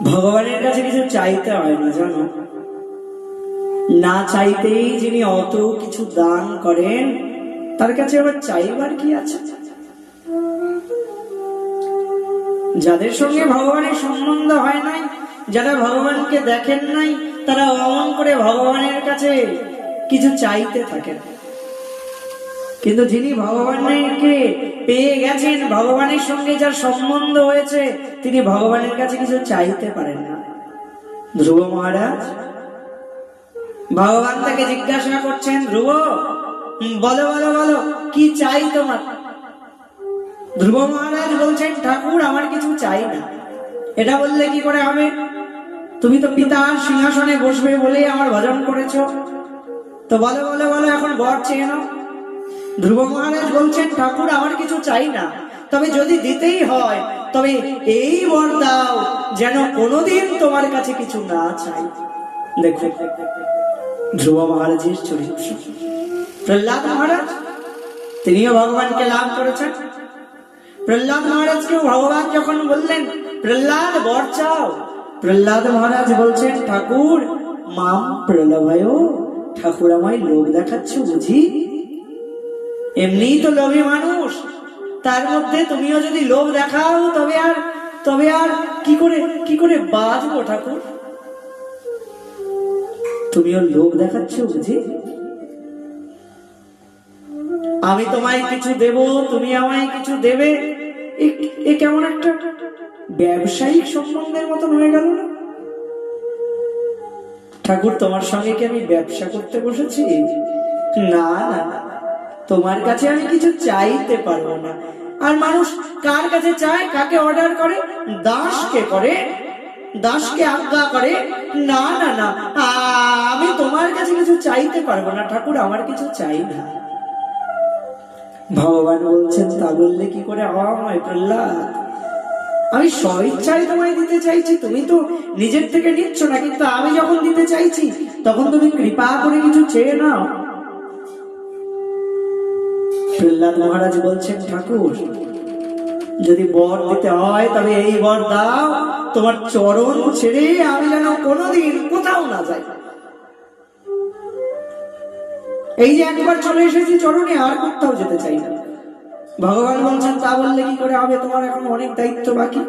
ভগবানের কাছে কিছু চাইতে হয় না জানো, না চাইতেই যিনি অত কিছু দান করেন তার কাছে আবার চাইবার কি আছে? যাদের সঙ্গে ভগবানের সম্বন্ধ হয় নাই, যারা ভগবানকে দেখেন নাই, তারা অমন করে ভগবানের কাছে কিছু চাইতে থাকেন। কিন্তু যিনি ভগবানকে পেয়ে গেছেন, ভগবানের সঙ্গে যার সম্বন্ধ হয়েছে, তিনি ভগবানের কাছে কিছু চাইতে পারেন না। ধ্রুব মহারাজ, ভগবান তাকে জিজ্ঞাসা করছেন, ধ্রুব বলো বলো বলো কি চাই তোমার? ধ্রুব মহারাজ বলছেন, ঠাকুর আমার কিছু চাই না। এটা বললে কি করে হবে? তুমি তো পিতার সিংহাসনে বসবে বলে আমার ভজন করেছো, তো বলো বলো বলো এখন বর চেয়ে নাও। ধ্রুব মহারাজ বলছেন, ঠাকুর আমার কিছু চাই না, তবে যদি দিতেই হয় তবে এই বর দাও যেন কোনোদিন তোমার কাছে কিছু না চাই। দেখো ধ্রুব মহারাজের চরিত্র। প্রহ্লাদ মহারাজ, তিনিও ভগবানকে লাভ করেছেন। প্রহ্লাদ মহারাজকেও ভগবান যখন বললেন, প্রহ্লাদ বর চাও, প্রহ্লাদ মহারাজ বলছেন, ঠাকুর মাম প্রলোভয়, ঠাকুর আমায় লোভ দেখাচ্ছ বুঝি? এমনি তো লোভী মানুষ, তার মধ্যে তুমিও যদি লোভ দেখাও তবে আর কি করে বাঁচবো ঠাকুর? তুমিও লোভ দেখাচ্ছ বুঝি? আমি তোমায় কিছু দেব, তুমি আমায় কিছু দেবে, এ কেমন একটা ব্যবসায়িক সম্বন্ধের মতন হয়ে গেল না? ঠাকুর তোমার সঙ্গে কি আমি ব্যবসা করতে বসেছি? না না, তোমার কাছে আমি কিছু চাইতে পারবো না। আর মানুষ কার কাছে চায়, কাকে অর্ডার করে? দাসকে করে, দাসকে আজ্ঞা করে। না না না, আমি তোমার কাছে কিছু চাইতে পারবো না ঠাকুর, আমার কিছু চাই না। ভগবান বলছেন, তা বললে কি করে হয় প্রহ্লাদ? আমি স্বইচ্ছায় তোমায় দিতে চাইছি, তুমি তো নিজের থেকে নিচ্ছ না, কিন্তু আমি যখন দিতে চাইছি তখন তুমি কৃপা করে কিছু চেয়ে নাও। প্রহ্লাদ মহারাজ বলছেন, ঠাকুর যদি বর দিতে হয় তবে এই বর দাও, তোমার চরণ ছেড়ে আমি যেন কোনোদিন কোথাও না যাই। এই যে একবার চলে এসেছি চরণে, আর কোথাও যেতে চাই না। ভগবান বলছেন, তা বললে কি করে হবে, তোমার এখন অনেক দায়িত্ব বাকি।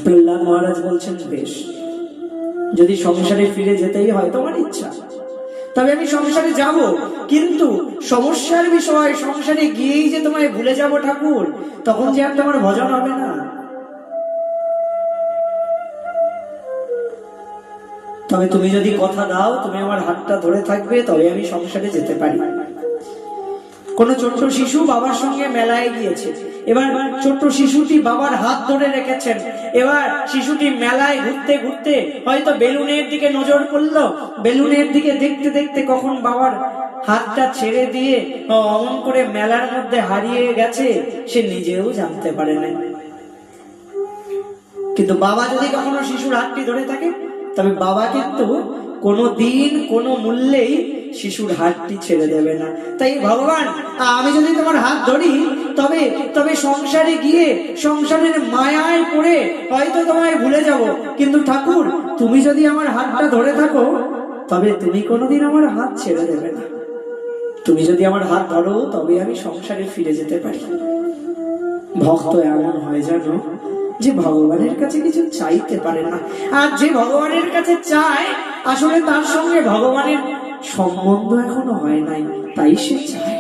প্রহ্লাদ মহারাজ বলছেন, বেশ, যদি সংসারে ফিরে যেতেই হয় তোমার ইচ্ছা, তবে আমি সংসারে যাব, কিন্তু সমস্যার বিষয় সংসারে গিয়েই যে তোমায় ভুলে যাব ঠাকুর, তখন যে আর তোমার ভজন হবে না। তবে তুমি যদি কথা দাও, তুমি আমার হাতটা ধরে থাকবে, তবে আমি সংসারে যেতে পারি। কোন ছোট্ট শিশু বাবার সঙ্গে মেলায় গিয়েছে, এবার ছোট্ট শিশুটি বাবার হাত ধরে রেখেছেন। এবার শিশুটি মেলায় ঘুরতে ঘুরতে হয়তো বেলুনের দিকে নজর পড়লো, বেলুনের দিকে দেখতে দেখতে কখন বাবার হাতটা ছেড়ে দিয়ে অমন করে মেলার মধ্যে হারিয়ে গেছে, সে নিজেও জানতে পারে না। কিন্তু বাবা যদি কখনো শিশুর হাতটি ধরে থাকে, তবে বাবা কিন্তু কোনো দিন কোনো মূল্যেই শিশুর হাতটি ছেড়ে দেবে না। তাই ভগবান, আমি যদি তোমার হাত ধরি তবে সংসারে গিয়ে সংসারের মায়ায় পড়ে হয়তো তোমায় ভুলে যাব, কিন্তু ঠাকুর তুমি যদি আমার হাতটা ধরে থাকো তবে তুমি কোনোদিন আমার হাত ছেড়ে দেবে না। তুমি যদি আমার হাত ধরো তবে আমি সংসারে ফিরে যেতে পারি। ভক্ত এমন হয় জানো, যে ভগবানের কাছে কিছু চাইতে পারে না, আর যে ভগবানের কাছে চায় আসলে তার সঙ্গে ভগবানের সম্বন্ধ এখনো হয় নাই, তাই সে চায়।